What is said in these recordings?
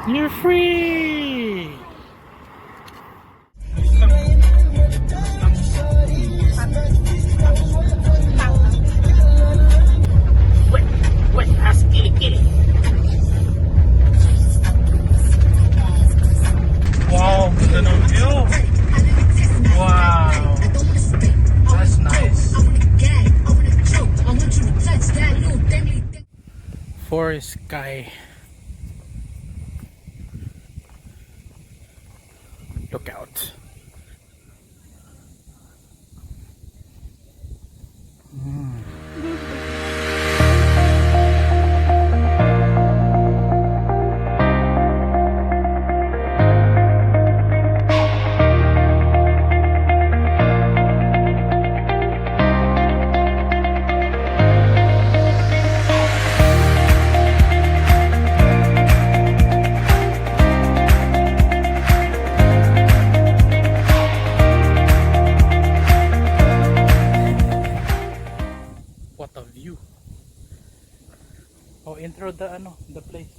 You're free! Wait, ask Kili. Wow, ganda ng view! Wow! That's nice. Forest sky. Look out. What a view. Oh, intro the place.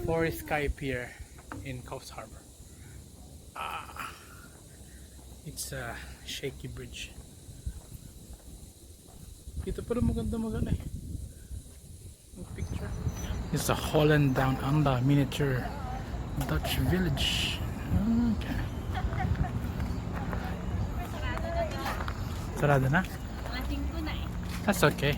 Forest Sky Pier in Coast Harbor. It's a shaky bridge. Dito pa rin maganda eh. Yung picture. It's a Holland Down Under miniature Dutch village. Okay. Sarado na? Ating ko na eh. That's okay.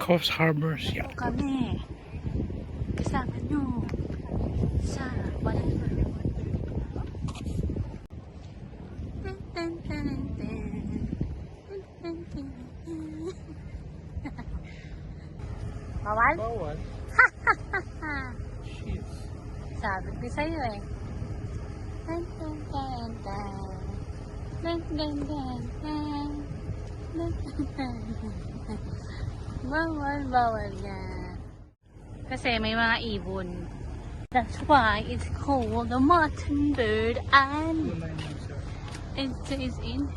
Coast Harbors, yeah. Kami. Kasama nyo. Sa whatever. Bawal? Bawal. Shit. Sabi ko sa'yo eh. Tan tan tan tan. Tan tan tan tan. Tan tan tan. Bawal yan. Kasi may mga ibon. That's why it's called the Mockingbird and it is in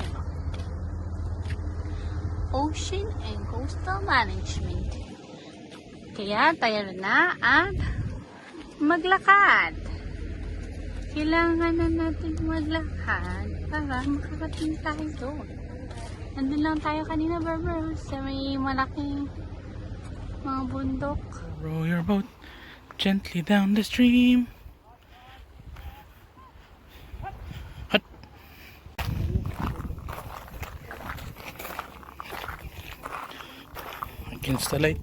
Ocean and Coastal Management. Kaya tayo na at maglakad. Kailangan na natin maglakad para makarating tayo doon. Nandun lang tayo kanina, Barbara, sa may malaking mga bundok. Row your boat gently down the stream. Hut. Against the light.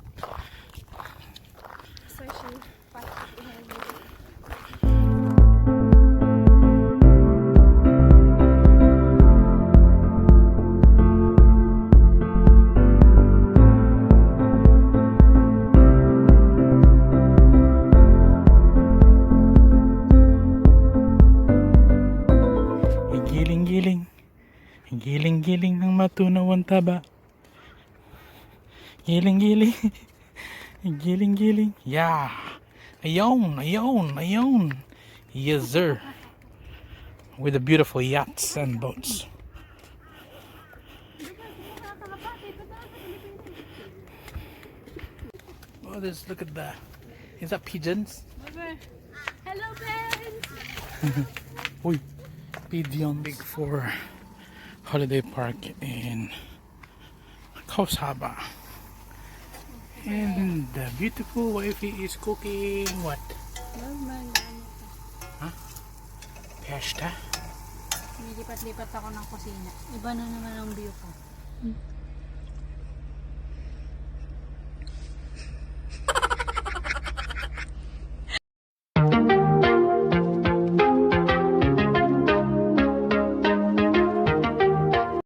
Giling-giling ng matunaw ang taba. Giling-giling. Giling-giling. Yeah. Ayon. Yes, sir. With the beautiful yachts and boats. Oh, look at that. Is that pigeons? Hello, friends! Uy, pigeons. Big Four Holiday Park in Coast Harbor. And the beautiful wifey is cooking what? Huh? Pasta? Nilipat-lipat ako ng kusina. Iba na naman ang view ko.